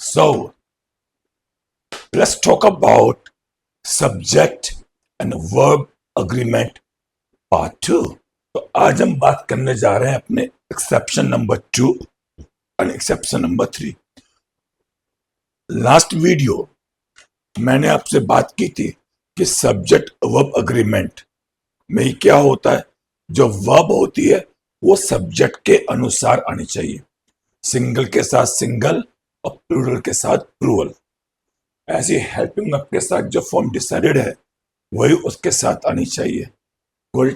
So let's talk about subject and verb agreement part 2. तो आज हम बात करने जा रहे हैं अपने एक्सेप्शन नंबर 2 और एक्सेप्शन नंबर 3. लास्ट वीडियो मैंने आपसे बात की थी कि सब्जेक्ट वर्ब अग्रीमेंट में क्या होता है. जो वर्ब होती है वो सब्जेक्ट के अनुसार आनी चाहिए. सिंगल के साथ सिंगल और प्लूरल के साथ प्लूरल. ऐसी हेल्पिंग वर्ब के साथ जो फॉर्म डिसाइडेड है वही उसके साथ आनी चाहिए. गुड.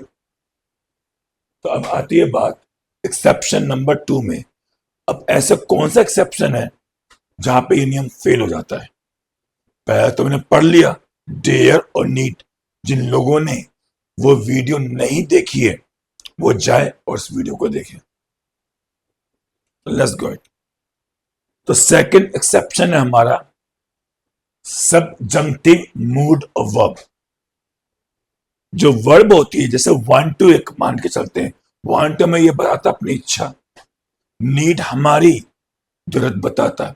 तो अब आती है बात एक्सेप्शन नंबर 2 में. अब ऐसा कौन सा एक्सेप्शन है जहां पे ये नियम फेल हो जाता है. पहले तो मैंने पढ़ लिया डेयर और नीड. जिन लोगों ने वो वीडियो नहीं देखी है वो जाए और उस वीडियो को देखें. Let's go. तो सेकंड एक्सेप्शन है हमारा सबजंक्टिव मूड ऑफ वर्ब. जो वर्ब होती है जैसे वांट टू एक मान के चलते हैं. वांट में ये बताता अपनी इच्छा. नीड हमारी जरूरत बताता.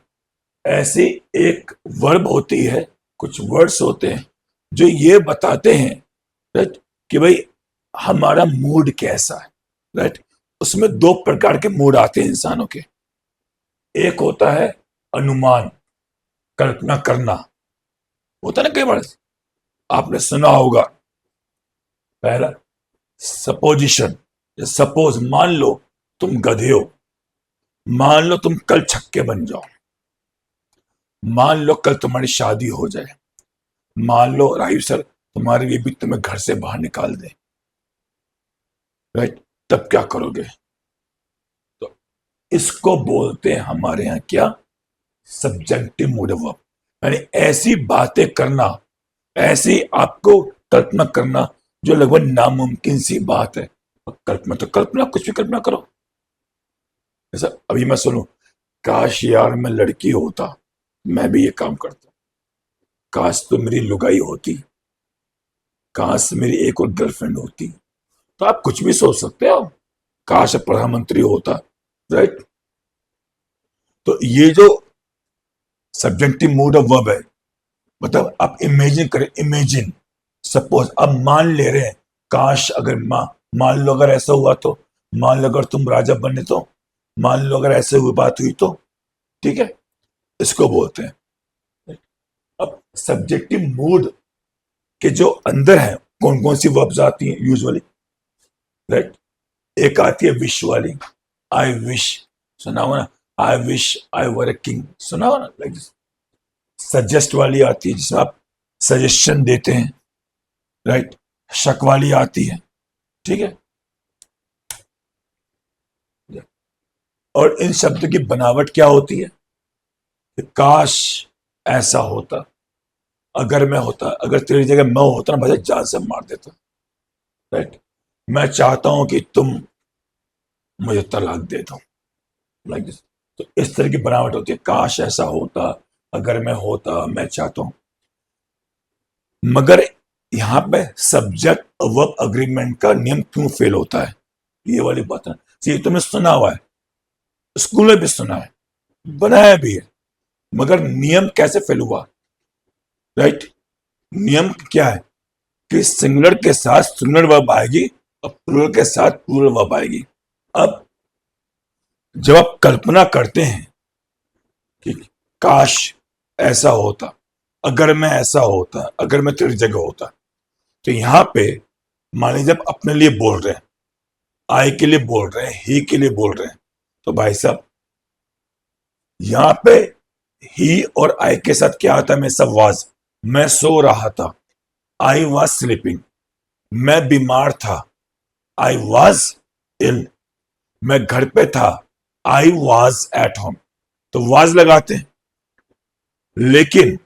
ऐसे एक वर्ब होती है, कुछ वर्ड्स होते हैं जो ये बताते हैं राइट कि भाई हमारा मूड कैसा है. राइट. उसमें दो प्रकार के मूड आते हैं इंसानों के. एक होता है अनुमान, कल्पना करना. होता है ना कई बार आपने सुना होगा. पहला सपोजिशन. सपोज मान लो तुम गधे हो. मान लो तुम कल छक्के बन जाओ. मान लो कल तुम्हारी शादी हो जाए. मान लो रायु सर तुम्हारे लिए भी तुम्हें घर से बाहर निकाल दे. राइट. तब क्या करोगे. तो इसको बोलते हैं हमारे यहां क्या, सब्जेक्टिव मूड ऑफ वर्ब. यानी ऐसी बातें करना, ऐसी आपको कल्पना करना जो लगभग नामुमकिन सी बात है. कल्पना तो कल्पना, कुछ भी कल्पना करो. जैसा अभी मैं सुनूं काश यार मैं लड़की होता, मैं भी ये काम करता. काश तो मेरी लुगाई होती. काश मेरी एक और गर्लफ्रेंड होती. तो आप कुछ भी सोच सकते हो. काश प्रधानमंत्री होता. राइट. तो ये जो सब्जेक्टिव मूड ऑफ वर्ब है, मतलब आप इमेजिन करें. इमेजिन सपोज अब मान ले रहे हैं काश अगर मान लो अगर ऐसा हुआ तो. मान लो अगर तुम राजा बने तो. मान लो अगर ऐसे हुई बात हुई तो. ठीक है. इसको बोलते हैं. अब सब्जेक्टिव मूड के जो अंदर है कौन कौन सी वर्ब्स आती हैं यूजुअली. राइट. एक आती है विश वाली. I wish. सुना हो ना. I wish I were a king. सुना हो ना. लाइक सजेस्ट वाली आती है जिसमें आप सजेशन देते हैं. राइट. शक वाली आती है. ठीक है. और इन शब्द की बनावट क्या होती है. काश ऐसा होता. अगर मैं होता, अगर तेरी जगह मैं होता ना मुझे जान से मार देता. राइट. मैं चाहता हूं कि तुम मुझे तलाक दे दो. Like this. तो इस तरह की बनावट होती है. काश ऐसा होता, अगर मैं होता, मैं चाहता हूं. मगर यहां पे सब्जेक्ट वर्ब अग्रीमेंट का नियम क्यों फेल होता है, ये वाली बात है. ये तुमने सुना हुआ है, स्कूल में भी सुना है, बनाया भी है. मगर नियम कैसे फेल हुआ. राइट. नियम क्या है कि सिंगुलर के साथ सिंगुलर वर्ब आएगी और प्लूरल के साथ प्लूरल वर्ब आएगी. अब जब आप कल्पना करते हैं कि काश ऐसा होता, अगर मैं ऐसा होता, अगर मैं तेरी जगह होता. तो यहां पे मान लीजिए आप अपने लिए बोल रहे हैं, आई के लिए बोल रहे हैं, ही के लिए बोल रहे हैं. तो भाई साहब यहां पे ही और आई के साथ क्या आता है. मैं सब वाज. मैं सो रहा था. I was sleeping. मैं बीमार था. I was ill. मैं घर पे था. I was at home. तो वाज लगाते हैं. लेकिन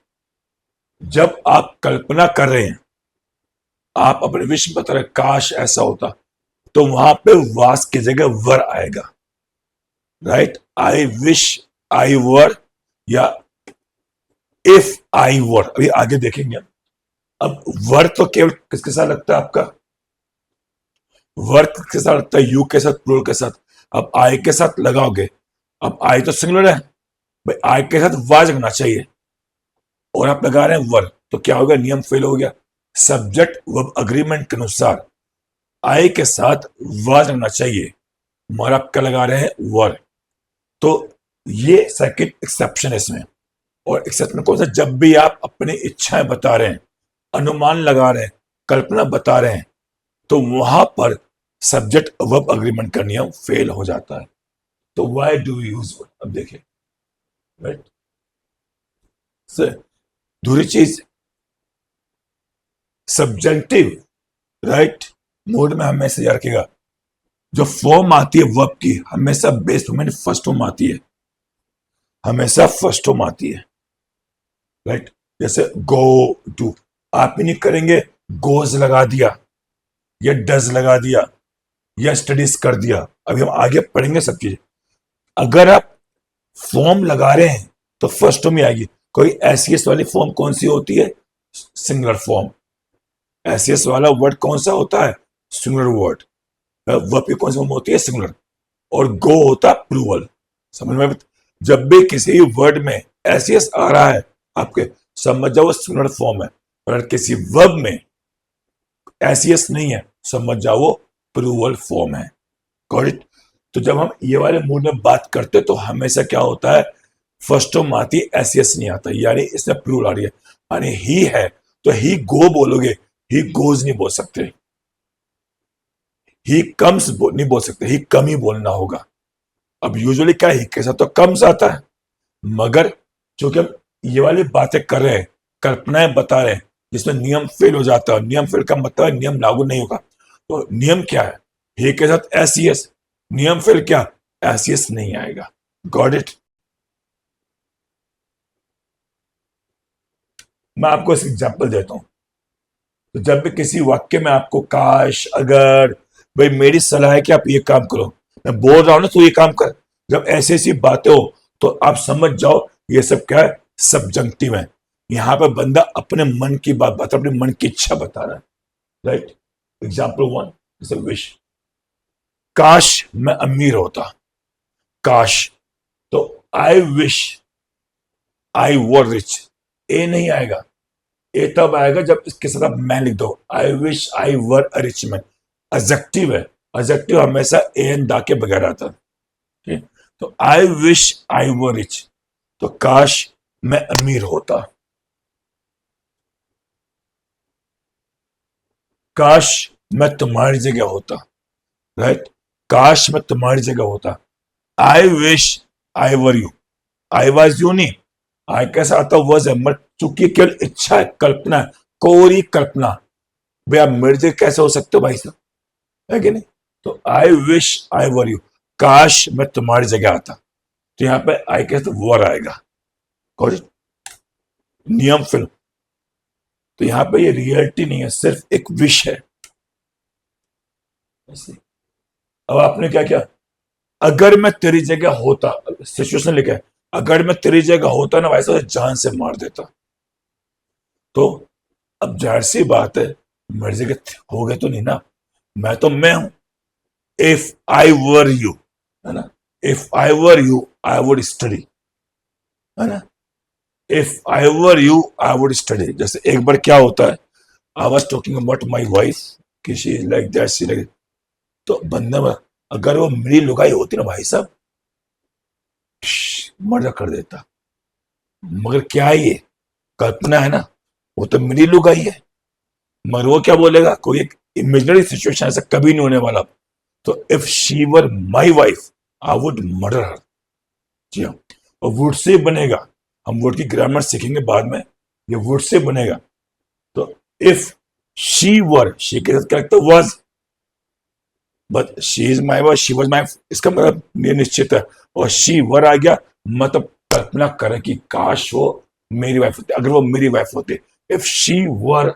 जब आप कल्पना कर रहे हैं, आप अपने विश बता रहे काश ऐसा होता, तो वहां पे वाज की जगह वर आएगा. राइट. आई विश आई वर या इफ आई वर. अभी आगे देखेंगे. अब वर तो केवल किसके साथ लगता है आपका. वर किसके साथ लगता है. यू के साथ, प्लूरल के साथ. अब आई के साथ लगाओगे. अब आई तो सिंगुलर है भाई आई के साथ वाज लगना चाहिए और आप लगा रहे हैं वर, तो क्या हो गया, नियम फेल हो गया। सब्जेक्ट वर्ब अग्रीमेंट के अनुसार आई के साथ वाज लगना चाहिए, मगर आप क्या लगा रहे हैं, वर। तो ये सेकंड एक्सेप्शन है इसमें। और एक्सेप्शन कौन सा, जब भी आप अपनी इच्छाएं बता रहे हैं, अनुमान लगा रहे हैं, कल्पना बता रहे हैं, तो वहां पर सब्जेक्ट वर्ब अग्रीमेंट का नियम फेल हो जाता है। तो व्हाई डू यू यूज, अब देखिए, राइट। दूसरी चीज, सब्जेक्टिव राइट मोड में हमेशा याद रखिएगा, जो फॉर्म आती है वर्ब की, हमेशा बेस फॉर्म फर्स्ट फॉर्म आती है, हमेशा फर्स्ट फॉर्म आती है, राइट। जैसे गो टू, आप ही नहीं करेंगे गोज लगा दिया या डज लगा दिया या स्टडीज कर दिया। अभी हम आगे पढ़ेंगे सब चीज। अगर आप फॉर्म लगा रहे हैं तो फर्स्ट फॉर्म ही आएगी। कोई एसईएस वाली फॉर्म कौन सी होती है, सिंगुलर फॉर्म। एसईएस वाला वर्ड कौन सा होता है, सिंगुलर वर्ड। वर्ब की कौन सी फॉर्म होती है, सिंगुलर। और गो होता है प्लूरल। समझ में, जब भी किसी वर्ड में एसईएस आ रहा है आपके, समझ जाओ सिंगुलर फॉर्म है। और किसी वर्ब में एसईएस नहीं है, समझ जाओ प्लूरल फॉर्म है। Got it. तो जब हम ये वाले मूड में बात करते तो हमेशा क्या होता है, फर्स्ट फॉर्म आती है, एसईएस नहीं आता, यानी इसमें प्लूरल आ रही है। यानी ही है तो ही गो बोलोगे, ही गोज नहीं बोल सकते, ही कम्स नहीं बोल सकते, ही कम ही बोलना होगा। अब यूजुअली क्या ही के साथ तो कम्स आता है, मगर चूंकि हम ये वाली बातें कर रहे हैं, कल्पनाएं बता रहे हैं, जिसमें नियम फेल हो जाता है। नियम फेल का मतलब है नियम लागू नहीं होगा। तो नियम क्या है, ही के साथ एसईएस, नियम फेल क्या, एसईएस नहीं आएगा। Got it. मैं आपको इस एग्जांपल देता हूं। तो जब भी किसी वाक्य में आपको काश, अगर, भाई मेरी सलाह है कि आप ये काम करो, मैं बोल रहा हूं ना तो ये काम कर, जब ऐसी ऐसी बातें हो तो आप समझ जाओ ये सब क्या है, सब्जंक्टिव है। यहां पर बंदा अपने मन की बात बता, अपने मन की इच्छा बता रहा है, राइट। एग्जाम्पल वन, जैसे विश, काश मैं अमीर होता, काश। तो I wish I were rich, ए नहीं आएगा। ए तब आएगा जब इसके साथ आप मैं लिख दो, I wish I were a rich man. Adjective है, एडजेक्टिव हमेशा एन दा के बगैर आता है, ठीक। तो I wish I were rich, तो काश मैं अमीर होता, काश मैं तुम्हारी जगह होता, राइट। काश मैं तुम्हारी जगह होता। I wish I were you, I was you नहीं, आई कैसा आता, वॉज है, मत चूंकि केवल इच्छा है, कल्पना है, कोरी कल्पना। भाई आप मेरे जगह कैसे हो सकते हो भाई साहब, है कि नहीं। तो I wish I were you, काश मैं तुम्हारी जगह आता, तो यहां पे आई कैसे वर आएगा। नियम फिल्म, तो यहां पे ये रियलिटी नहीं है, सिर्फ एक विश है। अब आपने क्या किया, अगर मैं तेरी जगह होता, सिचुएशन लिखा है, अगर मैं तेरी जगह होता ना वैसे जान से मार देता। तो अब जाहिर सी बात है, मेरी जगह हो गए तो नहीं ना, मैं तो मैं हूं। इफ आई वर यू, है ना, if I were you I would study, है ना। If I were you I would study. जैसे एक बार क्या होता है, I was talking about my wife कि she like that, she like, तो बंदे में अगर वो मेरी लुगाई होती ना भाई साहब, मर्डर कर देता। मगर क्या है ये, कल्पना है ना, वो तो मेरी लुगाई है, मगर वो क्या बोलेगा, कोई एक इमेजिनरी सिचुएशन, ऐसा कभी नहीं होने वाला। तो if she were my wife I would murder her. जी हाँ, और वुड से बनेगा, हम वुड की ग्रामर सीखेंगे बाद में, ये वुड से बनेगा। तो इफ शी वर, शी के साथ क्या लगता है, was, but she is my wife, she was my, इसका मतलब ये निश्चित है। और शी वर आ गया, मतलब कल्पना करें कि काश वो मेरी वाइफ होती, अगर वो मेरी वाइफ होती, if she were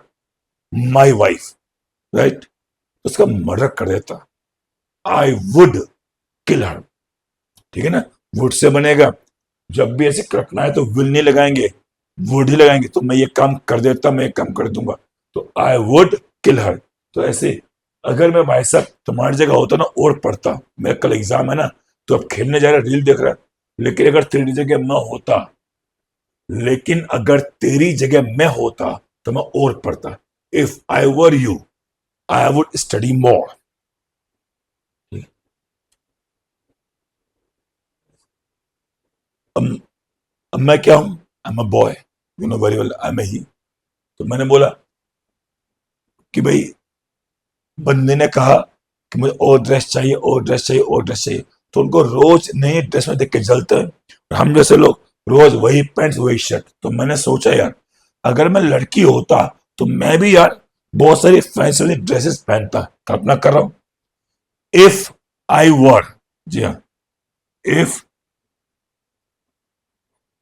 my wife, right, तो उसका मर्डर कर देता। आई वुड किल हर, ठीक है ना, वुड से बनेगा। जब भी ऐसी कल्पना है तो विल नहीं लगाएंगे, वुड ही लगाएंगे। तो मैं ये काम कर देता, मैं ये काम कर दूंगा, तो आई वुड किल हर। तो ऐसे अगर मैं भाई साहब तुम्हारी जगह होता ना और पढ़ता, मेरा कल एग्जाम है ना, तो अब खेलने जा रहा, रील देख रहा, लेकिन अगर तेरी जगह मैं होता लेकिन अगर तेरी जगह मैं होता तो मैं और पढ़ता. If I were you I would study more. अब मैं क्या हूं? I am a boy, you know very well, I am he. तो मैंने बोला कि भाई, बंदे ने कहा कि मुझे और ड्रेस चाहिए, और ड्रेस चाहिए, और ड्रेस चाहिए. तो उनको रोज नई ड्रेस में देख के जलता है, और हम जैसे लोग रोज वही पैंट वही शर्ट. तो मैंने सोचा यार, अगर मैं लड़की होता तो मैं भी यार बहुत सारी फैंसी ड्रेसेस पहनता. कल्पना कर रहा हूं. इफ आई वर, जी हाँ, if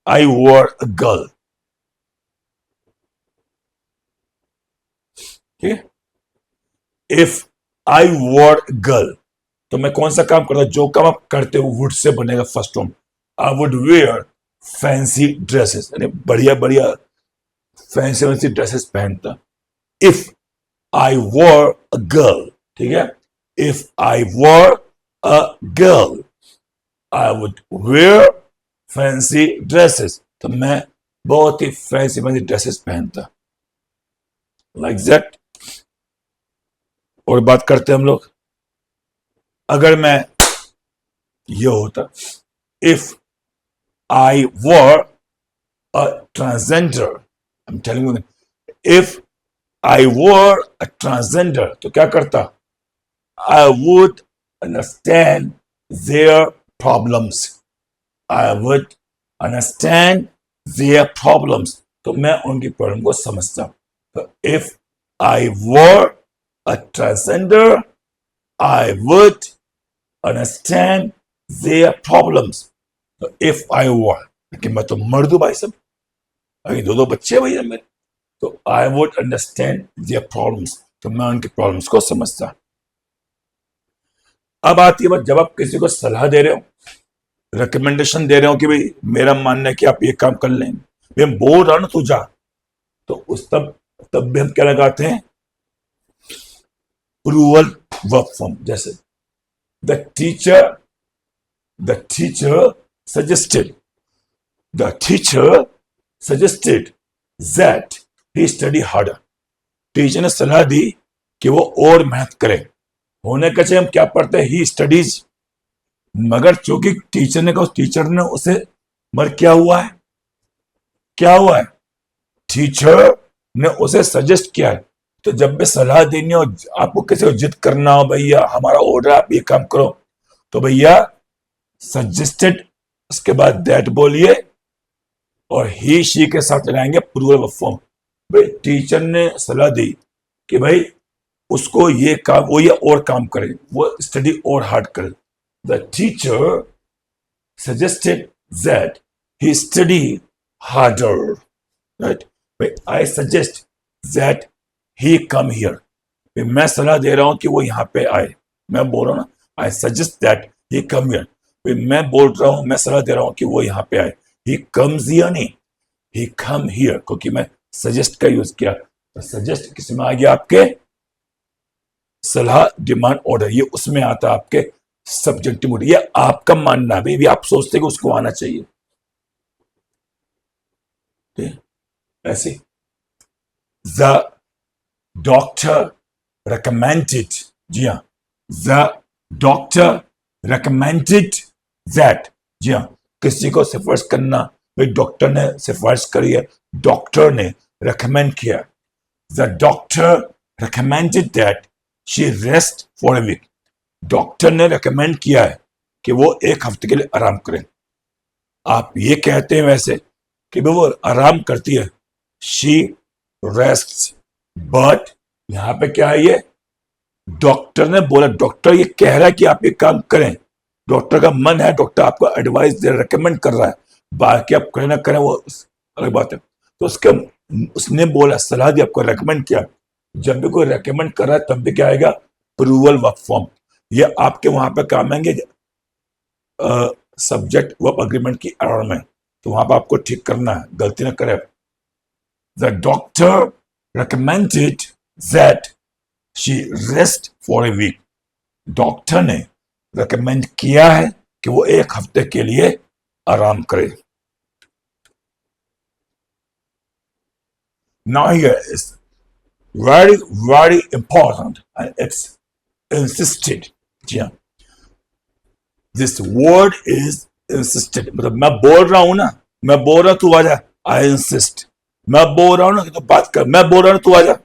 I were a girl, ठीक है, इफ आई वर गर्ल, तो मैं कौन सा काम करता? जो काम आप करते हो वुड से बनेगा first form. I would wear fancy dresses, यानी बढ़िया बढ़िया फैंसी फैंसी ड्रेसेस पहनता. If I were a girl, ठीक है, if I were a girl I would wear fancy dresses. तो मैं बहुत ही फैंसी फैंसी ड्रेसेस पहनता, लाइक दैट. और बात करते हैं हम लोग, अगर मैं ये होता, if I were a transgender, I'm telling you, if I were a transgender, तो क्या करता? I would understand their problems. I would understand their problems. तो मैं उनकी प्रॉब्लम को समझता. तो if I were a transgender, I would understand their problems. तो if I were, लेकिन मैं तो मर्द हूं भाई साहब, अभी दो दो बच्चे भैया मेरे. तो I would understand their problems, तो मैं उनकी प्रॉब्लम्स को समझता. अब आती है बात, जब आप किसी को सलाह दे रहे हो, रिकमेंडेशन दे रहे हो कि भाई मेरा मानना है कि आप ये काम कर लें, मैं बोल रहा हूं ना तू जा, तो उस तब भी हम क्या लगाते हैं? Approval work form. जैसे the teacher suggested, the teacher suggested that he study harder. Teacher ने सलाह दी कि वो और मेहनत करे. होने का चाहिए हम क्या पढ़ते हैं? He studies. मगर चूंकि टीचर ने कहा, टीचर ने उसे, मगर क्या हुआ है? क्या हुआ है? टीचर ने उसे सजेस्ट किया है. तो जब भी सलाह देनी हो, आपको किसी को जिद करना हो, भैया हमारा ऑर्डर आप ये काम करो, तो भैया सजेस्टेड, उसके बाद दैट बोलिए, और ही शी के साथ लगाएंगे प्लूरल फॉर्म. भाई टीचर ने सलाह दी कि भाई उसको ये काम, वो ये और काम करे, वो स्टडी और हार्ड करे. The teacher suggested that he study harder, right. भाई I suggest that he come here. मैं सलाह दे रहा हूं कि वो यहां पे आए. मैं बोल रहा हूं ना, आई suggest that he come here. मैं बोल रहा हूं, मैं सलाह दे रहा हूं कि वो यहां पे आए. ही कम्स हियर नहीं, ही कम हियर, क्योंकि मैं सजेस्ट का यूज किया. तो सजेस्ट किसमें आ गया? आपके सलाह, डिमांड, ऑर्डर, ये उसमें आता आपके सब्जेक्टिव मूड. ये आपका मानना है, भी आप सोचते कि उसको आना चाहिए. ऐसे द डॉक्टर रिकमेंडेड, जी हाँ, द डॉक्टर रिकमेंडेड दैट, जी हाँ, किसी को सिफारिश करना, भाई डॉक्टर ने सिफारिश करी है, डॉक्टर ने रिकमेंड किया. The doctor recommended that she rest for a week. Doctor ने रिकमेंड किया है कि वो एक हफ्ते के लिए आराम करें. आप ये कहते हैं वैसे कि वो आराम करती है, शी रेस्ट, बट यहां पे क्या है? ये डॉक्टर ने बोला, डॉक्टर ये कह रहा है कि आप ये काम करें, डॉक्टर का मन है, डॉक्टर आपको एडवाइस दे, रिकमेंड कर रहा है. बाकी आप करें ना करें वो अलग बात है. तो उसने बोला, सलाह दी, आपको रेकमेंड किया. जब भी कोई रेकमेंड कर रहा है तब भी क्या आएगा? Approval verb form. ये आपके वहां पे काम आएंगे सब्जेक्ट वर्ब अग्रीमेंट की एरर में. तो वहां पर आपको ठीक करना है, गलती ना करें. The doctor recommended that she rest for a week. Doctor ने रिकमेंड किया है कि वो एक हफ्ते के लिए आराम करे। Now here is very very important and it's insisted। जी हाँ, this word is insisted, मतलब मैं बोल रहा हूं ना, मैं बोल रहा हूं तू आजा, आई इंसिस्ट। मैं बोल रहा हूं ना कि तू बात कर, मैं बोल रहा हूं तू आजा,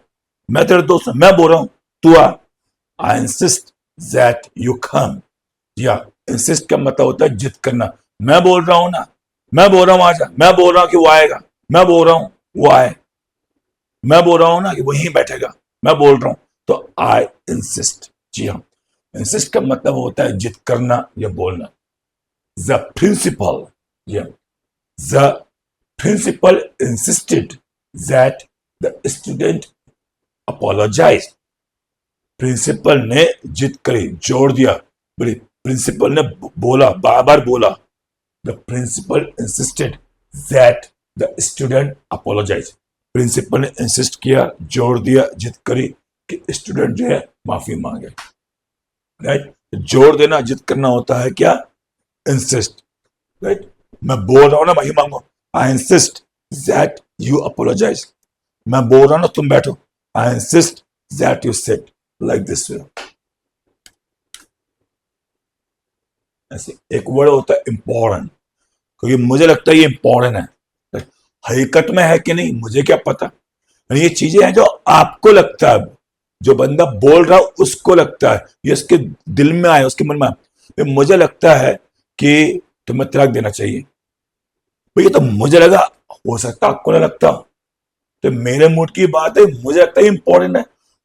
मैं तेरे दोस्त हूं, मैं बोल रहा हूं तू आ, I insist that you come. या इंसिस्ट का मतलब होता है जिद करना। मैं बोल रहा हूं ना, मैं बोल रहा हूं आजा, मैं बोल रहा हूं कि वो आएगा, मैं बोल रहा हूं वो आए, मैं बोल रहा हूं ना कि वहीं बैठेगा, मैं बोल रहा हूं, तो आई इंसिस्ट। जी हाँ, इंसिस्ट का मतलब होता है जिद करना या बोलना। The principal, yeah, the principal insisted that the student apologize। Principal ने जिद करी, जोर दिया, बोले प्रिंसिपल ने बोला, बार बार बोला, the principal insisted that the student apologise. Principal ने इंसिस्ट किया, जोर दिया, जिद करी कि स्टूडेंट जो है माफी मांगे। राइट, जोर देना, जिद करना होता है क्या, इंसिस्ट। राइट, मैं बोल रहा हूं ना माफी मांगो, I insist that you apologise. मैं बोल रहा हूं ना तुम बैठो, I insist that you sit like this way. ऐसे एक वर्ड होता है इंपॉर्टेंट, क्योंकि मुझे लगता है ये इंपॉर्टेंट है, हकीकत में है कि नहीं मुझे क्या पता। ये चीजें हैं जो आपको लगता है, जो बंदा बोल रहा है उसको लगता है, ये उसके दिल में आए, उसके मन में आए। मुझे लगता है कि तुम्हें तलाक देना चाहिए, ये तो मुझे लगा, हो सकता आपको ना लगता, तो मेरे मूड की बात है, मुझे लगता है इंपॉर्टेंट है।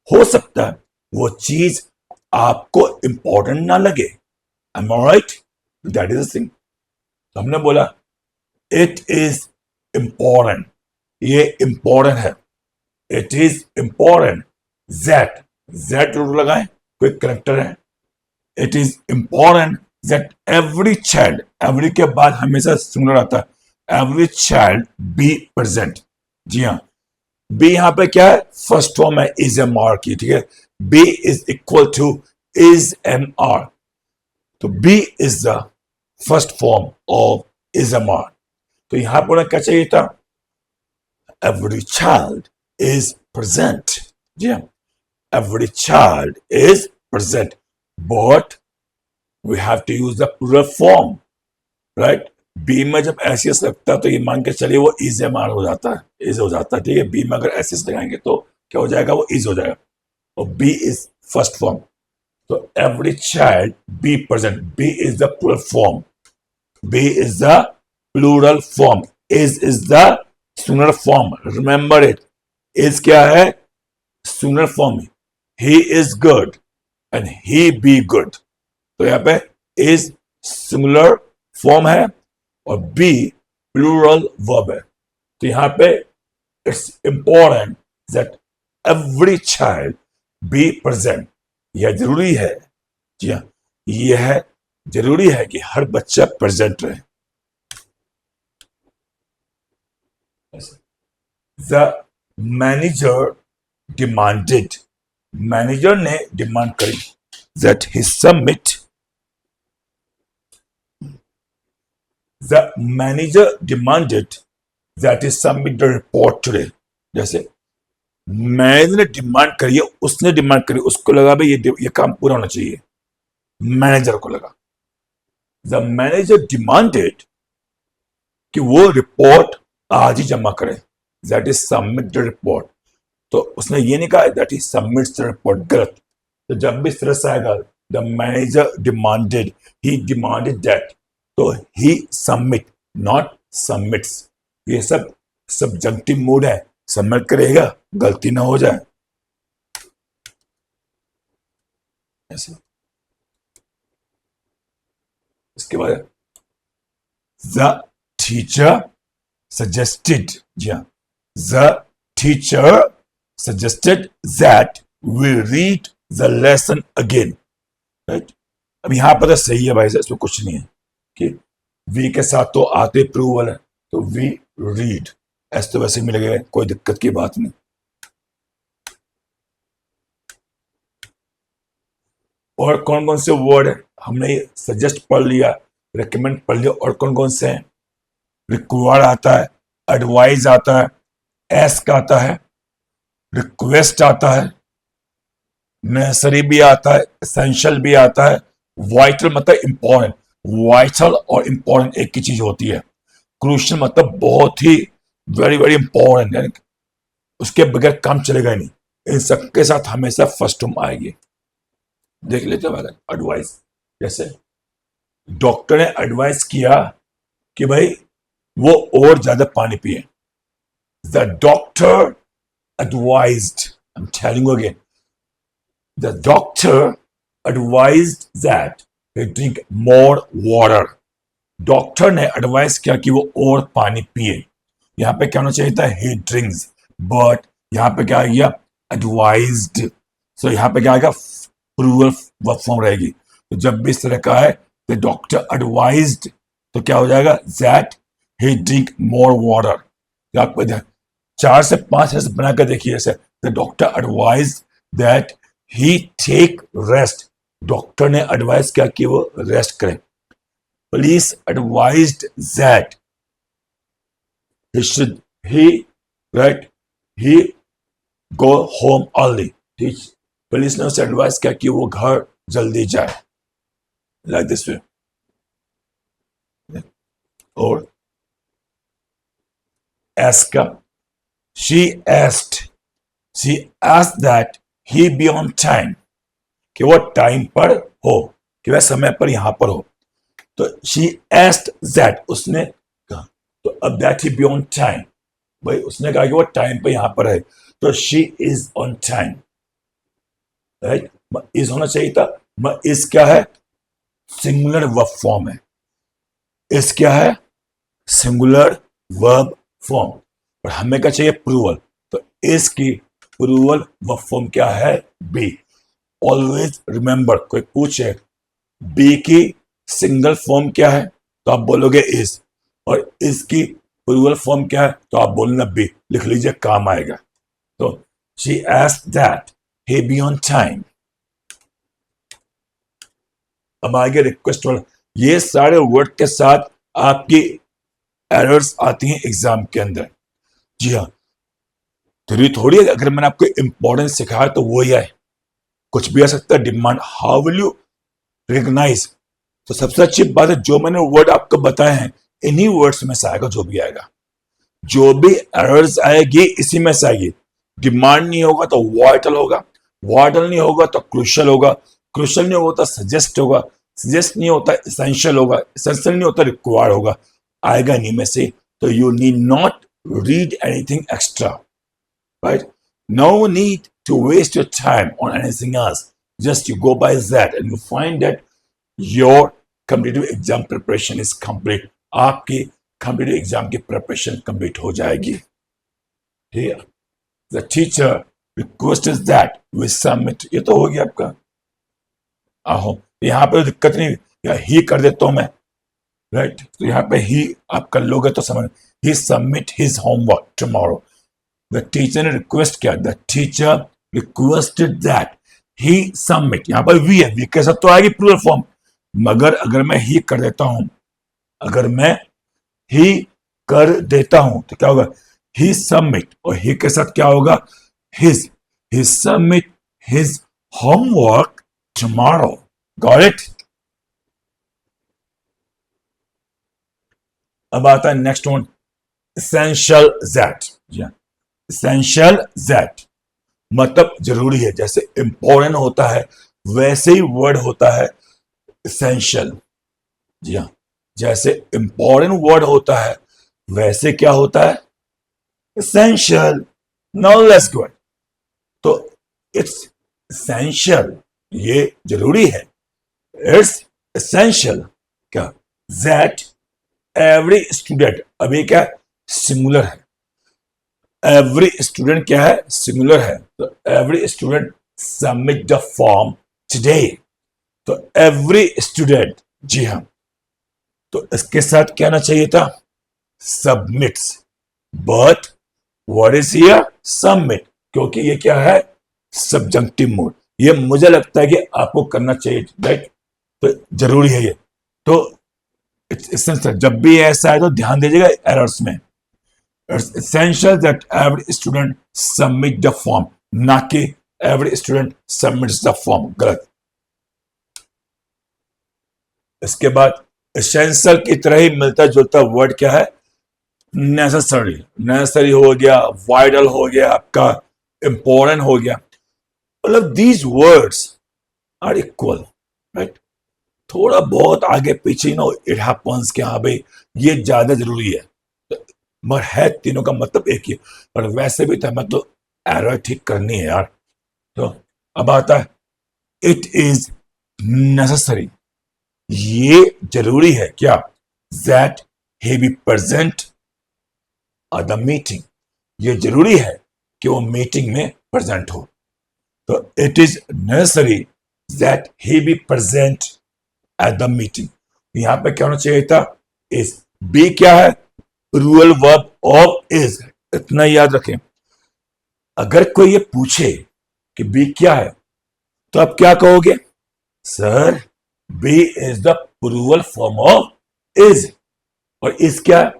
हो सकता है वो चीज आपको इंपॉर्टेंट ना लगे। Am I right? That is the thing। तो हमने बोला इट इज इंपॉर्टेंट, ये इंपॉर्टेंट है, it is important that, that root लगाएं, कोई करेक्टर है। It is important that every child, every के बाद हमेशा सिंगुलर आता है, एवरी चाइल्ड बी प्रेजेंट। जी हाँ, बी यहां पे क्या है, फर्स्ट फॉर्म है इज एम आर की, ठीक है। Be is equal to is am are, तो be is the first form of is am are. तो यहां पर क्या चाहिए था, एवरी चाइल्ड इज प्रेजेंट। जी हाँ, every child is present, but we have to use the plural form. Right, be में जब एसियस लगता है तो ये मान के चलिए वो इज एम आर हो जाता है, इज हो जाता है, ठीक है। बी में अगर एसियस लगाएंगे तो क्या हो जाएगा, वो इज हो जाएगा, और बी इज फर्स्ट फॉर्म। तो every child be present, be is the plural form, be is the plural form, is the singular form. Remember it, is क्या है, singular form. He is good and he be good, तो यहां पे is singular form है और B plural verb है। तो यहां पे it's important that every child be present, यह जरूरी है। जी हाँ, यह जरूरी है कि हर बच्चा प्रेजेंट रहे। द मैनेजर डिमांडेड, मैनेजर ने डिमांड करी that he submit, the manager demanded that he submit the report today। जैसे मैनेजर ने डिमांड करी है, उसने डिमांड करी, उसको लगा भाई ये काम पूरा होना चाहिए, मैनेजर को लगा। द मैनेजर डिमांडेड कि वो रिपोर्ट आज ही जमा करे, that is submit the report. तो उसने ये नहीं कहा that is submits the report, गलत। तो जब भी इस तरह से आएगा the manager demanded, he demanded that, तो ही सबमिट नॉट सबमिट्स, ये सब सब्जेक्टिव मूड है, सबमिट करेगा, गलती ना हो जाए ऐसे। इसके बाद द टीचर सजेस्टेड, जी हाँ, the teacher suggested that we read the lesson again. Right, अब यहां पर तो सही है भाई साहब, इसमें कुछ नहीं है कि वी के साथ तो आते प्रूवल है, तो वी रीड, ऐसे तो वैसे मिलेगा, कोई दिक्कत की बात नहीं। और कौन कौन से वर्ड है, हमने सजेस्ट पढ़ लिया, रेकमेंड पढ़ लिया, और कौन कौन से हैं, रिक्वायर्ड आता है, एडवाइज आता है, एस्क आता है, रिक्वेस्ट आता है, नेसेसरी भी आता है, एसेंशियल भी आता है, वाइटल मतलब इंपॉर्टेंट। वाइटल और इंपॉर्टेंट एक ही चीज होती है। क्रूशियल मतलब बहुत ही वेरी वेरी इंपॉर्टेंट, यानी उसके बगैर काम चलेगा नहीं। इन सबके साथ हमेशा फर्स्ट टर्म आएगी। देख लेते हैं एडवाइस। जैसे डॉक्टर ने एडवाइस किया कि भाई वो और ज्यादा पानी पिए। The doctor advised, I'm telling you again, the doctor advised that he drink more water. Doctor ने एडवाइस किया कि वो और पानी पिए। यहां पे क्या होना चाहिए था, he drinks, बट यहां पे क्या आ गया, advised। सो यहां पे क्या आएगा, प्लूरल वर्ब फॉर्म रहेगी। तो जब भी इस तरह का है द डॉक्टर एडवाइज्ड, तो क्या हो जाएगा, that he drink more water। आपको 4 से 5 ऐसे बनाकर देखिए। ऐसे the doctor advise that he take rest. Doctor ने एडवाइस किया कि वो रेस्ट करें। Police advised that he should he go home early. Police ने उसे एडवाइस किया कि वो घर जल्दी जाए, लाइक दिस वे। और एस्का, she asked that he be on time, कि वो टाइम पर हो, कि वह समय पर यहां पर हो। तो she asked that, उसने कहा, तो अब that he be on time, भाई उसने कहा कि वो टाइम पर यहां पर है, तो she is on time, right. is होना चाहिए था। is क्या है, सिंगुलर वर्ब फॉर्म है। is क्या है, सिंगुलर वर्ब फॉर्म। और हमें क्या चाहिए, प्रूवल। तो इसकी प्रूवल वर्ब फॉर्म क्या है, बी। ऑलवेज रिमेंबर, कोई पूछे बी की सिंगल फॉर्म क्या है, तो आप बोलोगे इज, और इसकी प्रूवल फॉर्म क्या है, तो आप बोलना बी। लिख लीजिए, काम आएगा। तो she asked that he be on time. अब आगे रिक्वेस्ट वाला। ये सारे वर्ड के साथ आपकी एरर्स आती हैं एग्जाम के अंदर। जी हाँ, थोड़ी अगर मैंने आपको इंपॉर्टेंस सिखाया तो वो ही है, कुछ भी आ सकता है। Demand, how will you recognise. तो सबसे अच्छी बात है, जो मैंने वर्ड आपको बताए हैं इन्हीं वर्ड्स में से आएगा। जो भी आएगा, जो भी एरर्स आएगी इसी में से आएगी। डिमांड नहीं होगा तो वाइटल होगा, वाइटल नहीं होगा तो क्रूशियल होगा, क्रूशियल नहीं होगा तो सजेस्ट होगा, सजेस्ट नहीं होता एसेंशियल होगा, एसेंशियल नहीं होता रिक्वायर्ड होगा। आएगा नहीं में से। तो you need not read anything extra, right? No need to waste your time on anything else. Just you go by that and you find that your competitive exam preparation is complete. आपकी competitive exam की preparation complete हो जाएगी। Here, the teacher requested that we submit। ये तो हो गया आपका। आहो, यहाँ पे दिक्कत नहीं, या ही कर देता हूं मैं, राइट। तो यहाँ पे ही आप कर लोगे तो समझ। He submit his homework tomorrow. The teacher ने रिक्वेस्ट किया, the teacher requested that he submit. यहाँ पर वी है, वी के साथ तो आएगी प्लूरल फॉर्म, मगर अगर मैं ही कर देता हूं, अगर मैं ही कर देता हूं तो क्या होगा, ही सबमिट। और ही के साथ क्या होगा, his. He submit his homework tomorrow. Got it. अब आता है next one, essential that. Essential that मतलब जरूरी है। जैसे इंपॉर्टेंट होता है वैसे ही वर्ड होता है एसेंशियल। जी हाँ, जैसे इंपॉर्टेंट वर्ड होता है वैसे क्या होता है, एसेंशियल। Now let's go. तो इट्स एसेंशियल, ये जरूरी है। इट्स एसेंशियल क्या, दैट एवरी स्टूडेंट। अभी क्या सिंगुलर है, एवरी स्टूडेंट क्या है, सिंगुलर है। तो every student submit the form today. तो एवरी स्टूडेंट, जी हाँ, तो इसके साथ क्या आना चाहिए था, submits. But what is here, submit, क्योंकि ये क्या है, सब्जेक्टिव मोड। ये मुझे लगता है कि आपको करना चाहिए, राइट। तो जरूरी है ये। तो इट्स एसेंशियल, जब भी ऐसा है तो ध्यान दीजिएगा एरर्स में। It's essential that every student submit the form, ना कि every student submits the form, गलत। इसके बाद एसेंशियल की तरह ही मिलता जुलता वर्ड क्या है, नेसेसरी। नेसेसरी हो गया, वाइटल हो गया, आपका इंपॉर्टेंट हो गया। मतलब these words are equal, right. थोड़ा बहुत आगे पीछे नो इट हैपेंस कि हाँ भाई ये ज्यादा जरूरी है, मगर है तीनों का मतलब एक ही। पर वैसे भी तो मतलब एरर ठीक करनी है यार। तो अब आता है इट इज नेसेसरी, ये जरूरी है क्या, that he be present at the meeting, ये जरूरी है कि वो मीटिंग में प्रेजेंट हो। तो it is necessary that he be present at the meeting. यहां पे क्या होना चाहिए था, इज। बी क्या है, रूरल वर्ब ऑफ इज, इतना याद रखें। अगर कोई ये पूछे कि बी क्या है तो आप क्या कहोगे, sir be is the plural form of is. और इज क्या है,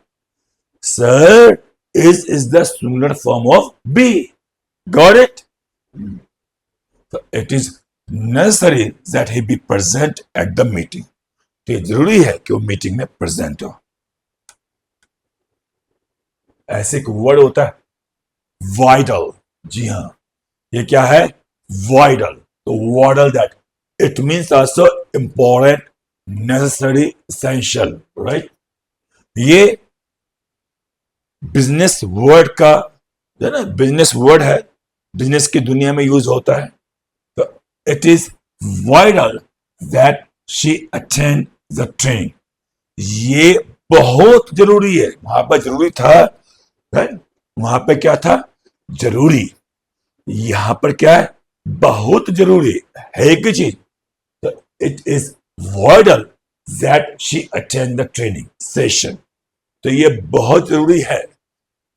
sir is the singular form of be. Got it. तो it is necessary that he be present at the meeting, तो ये जरूरी है कि वो मीटिंग में प्रेजेंट हो। ऐसे एक वर्ड होता है वाइटल, जी हां, ये क्या है, वाइटल। तो vital that it means also important, necessary, essential, right. ये बिजनेस वर्ड का जो है ना, बिजनेस वर्ड है, बिजनेस की दुनिया में यूज होता है। तो it is vital that she attend the training, ये बहुत जरूरी है। वहां पर जरूरी था, राइट, वहां पे क्या था, जरूरी। यहां पर क्या है, बहुत जरूरी है एक ही चीज। तो it is vital that she attend the training session, तो ये बहुत जरूरी है,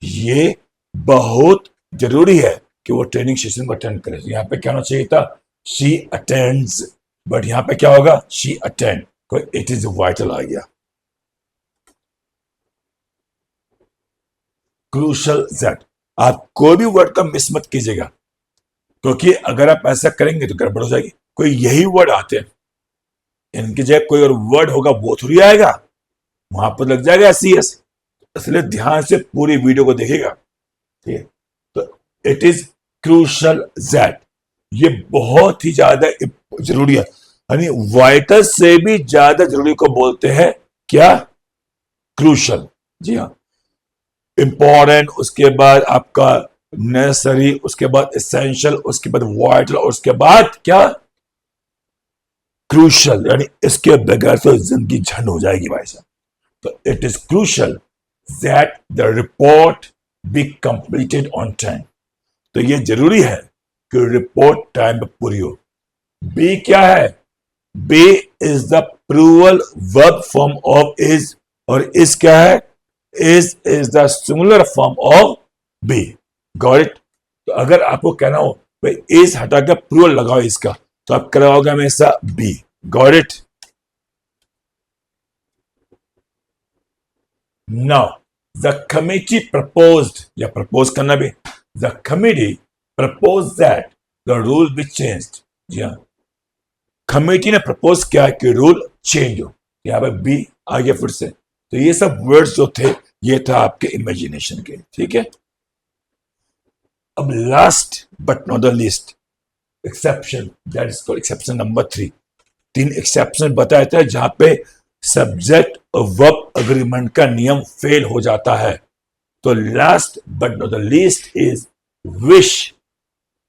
ये बहुत जरूरी है कि वो ट्रेनिंग सेशन को अटेंड करे। यहां पे क्या होना चाहिए था, शी अटेंड्स, बट यहां पे क्या होगा, शी अटेंड, कोई इट इज वाइटल आ गया। क्रूशल दैट, आप कोई भी वर्ड का मिस मत कीजिएगा, क्योंकि अगर आप ऐसा करेंगे तो गड़बड़ हो जाएगी। कोई यही वर्ड आते हैं, इनकी जगह कोई और वर्ड होगा वो थोड़ी आएगा, वहां पर लग जाएगा सीएस। इसलिए ध्यान से पूरी वीडियो को देखिएगा, ठीक है। तो इट इज क्रूशल दैट, ये बहुत ही ज्यादा जरूरी है, यानी वाइटल से भी ज्यादा जरूरी को बोलते हैं क्या, क्रूशल। जी हाँ, इंपॉर्टेंट, उसके बाद आपका नेसेसरी, उसके बाद एसेंशियल, उसके बाद वाइटल, और उसके बाद क्या, क्रूशल। यानी इसके बगैर तो जिंदगी झंड हो जाएगी भाई साहब। तो it is crucial that the report be completed on time, तो ये जरूरी है कि रिपोर्ट टाइम पर पूरी हो। बी क्या है, be is the plural verb form of is, और इज क्या है, is the singular form of be. Got it? तो अगर आपको कहना हो भाई is हटा के प्लूरल लगाओ इसका, तो आप कराओगे हमेशा be. Got it? Now the committee proposed, या प्रपोज करना भी, the committee proposed that the rule be changed. जी हाँ, कमेटी ने प्रपोज किया कि रूल चेंज हो। यहाँ पे बी आ गया फिर से। तो ये सब वर्ड्स जो थे ये था आपके इमेजिनेशन के, ठीक है। अब last but not the least exception, that is called exception number 3। 3 exception बताया था जहां पे सब्जेक्ट और वर्ब अग्रीमेंट का नियम फेल हो जाता है। तो last but not the least is wish.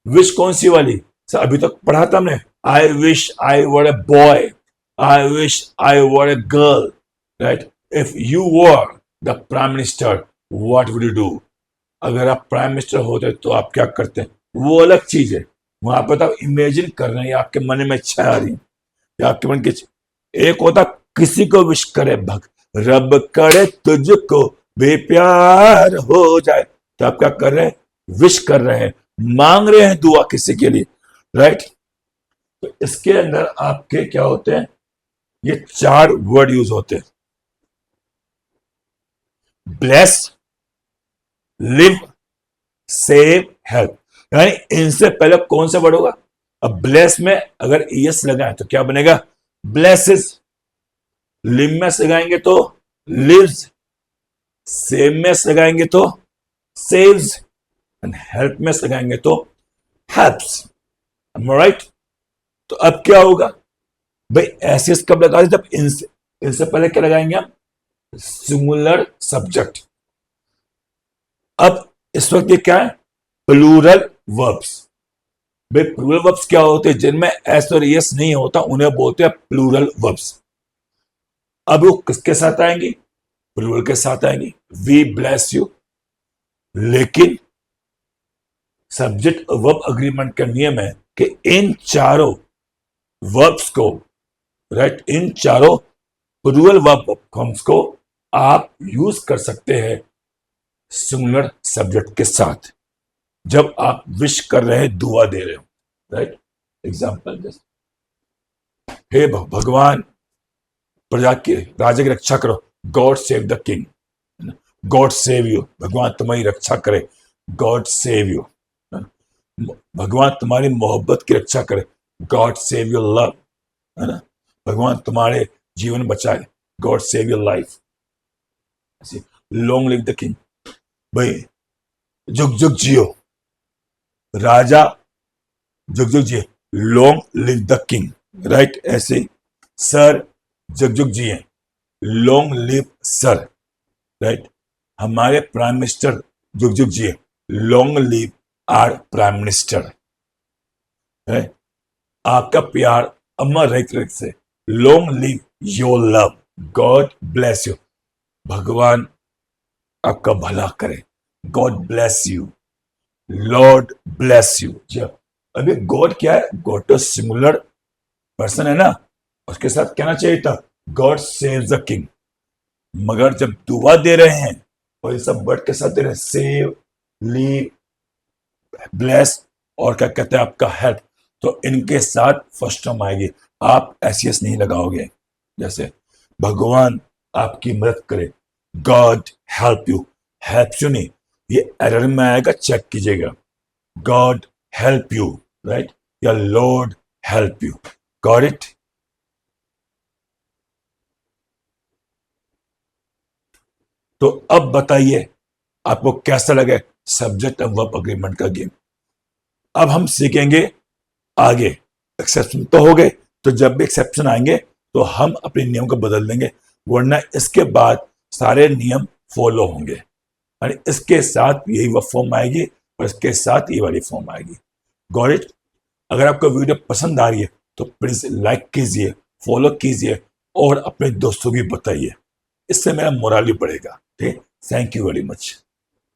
Wish कौन सी वाली, सर अभी तक पढ़ा था हमने, I wish I were a boy, I wish I were a girl, right. If you were the prime minister what would you do, अगर आप prime minister होते तो आप क्या करते हैं, वो अलग चीज है। वहां पर तो आप इमेजिन कर रहे हैं, आपके मन में इच्छा आ रही है, या आपके मन की। एक होता किसी को विश करे भग, रब करे तुझको बेप्यार हो जाए, तो आप क्या कर रहे हैं, विश कर रहे हैं, मांग रहे हैं दुआ किसी के लिए, राइट। तो इसके अंदर आपके क्या होते हैं, ये 4 वर्ड यूज होते हैं। Bless, live, save, help. यानी इनसे पहले कौन सा वर्ड होगा? अब ब्लेस में अगर एस लगाए तो क्या बनेगा? ब्लेसेस। लिव में लगाएंगे तो लिव्स, सेव में लगाएंगे तो सेव्स, एंड हेल्प में लगाएंगे तो हेल्प्स। राइट? तो अब क्या होगा भाई? ऐसे कब लगा जब इनसे इनसे पहले क्या लगाएंगे हम? Singular subject. अब इस वक्त ये क्या है? Plural verbs. भाई प्लूरल वर्ब्स क्या होते हैं? जिनमें एस और एस नहीं होता उन्हें बोलते हैं प्लूरल वर्ब्स। अब वो किसके साथ आएंगी? प्लूरल के साथ आएंगी। We bless you. लेकिन सब्जेक्ट वर्ब अग्रीमेंट का नियम है कि इन चारों वर्ब्स को, राइट, इन चारों प्लूरल वर्ब फॉर्म्स को आप यूज कर सकते हैं सिंगुलर सब्जेक्ट के साथ जब आप विश कर रहे हैं, दुआ दे रहे हो। राइट? एग्जाम्पल जैसे हे भगवान प्रजा के राजा की रक्षा करो, God save the king. God save you, भगवान तुम्हारी रक्षा करे, गॉड सेव यू। भगवान तुम्हारी मोहब्बत की रक्षा करे, गॉड सेव योर लव। है ना? भगवान तुम्हारे जीवन बचाए, God save your life. Long live the king, भाई जुग जुग जियो राजा, जुग जुग जिए, long live the king. Right? ऐसे सर जुग जुग जिए, लॉन्ग लिव सर। राइट? हमारे प्राइम मिनिस्टर जुग जुग जिए, long live our prime minister. है? आपका प्यार अमर रहे से, long live your love, God bless you. भगवान आपका भला करे, God bless you, Lord bless you. अभी गॉड क्या है? गॉड तो सिंगुलर पर्सन है ना, उसके साथ कहना चाहिए था गॉड सेव द किंग। मगर जब दुआ दे रहे हैं और ये सब वर्ड के साथ दे रहे हैं, सेव, लीव, ब्लेस और क्या कहते हैं आपका हेल्प, तो इनके साथ फर्स्ट टर्म आएगी। आप एस नहीं लगाओगे। जैसे भगवान आपकी मदद करे, God help you. Help you नहीं, ये एरर में आएगा, चेक कीजिएगा। God help you, right? या lord help you. Got it? तो अब बताइए आपको कैसा लगे सब्जेक्ट एंड वर्ब अग्रीमेंट का गेम। अब हम सीखेंगे आगे। एक्सेप्शन तो हो गए, तो जब भी एक्सेप्शन आएंगे तो हम अपने नियम को बदल देंगे, वरना इसके बाद सारे नियम फॉलो होंगे। और इसके साथ यही वह फॉर्म आएगी और इसके साथ ये वाली फॉर्म आएगी। Got it? अगर आपको वीडियो पसंद आ रही है तो प्लीज लाइक कीजिए, फॉलो कीजिए और अपने दोस्तों भी बताइए। इससे मेरा मोरल भी बढ़ेगा। ठीक? Thank you very much.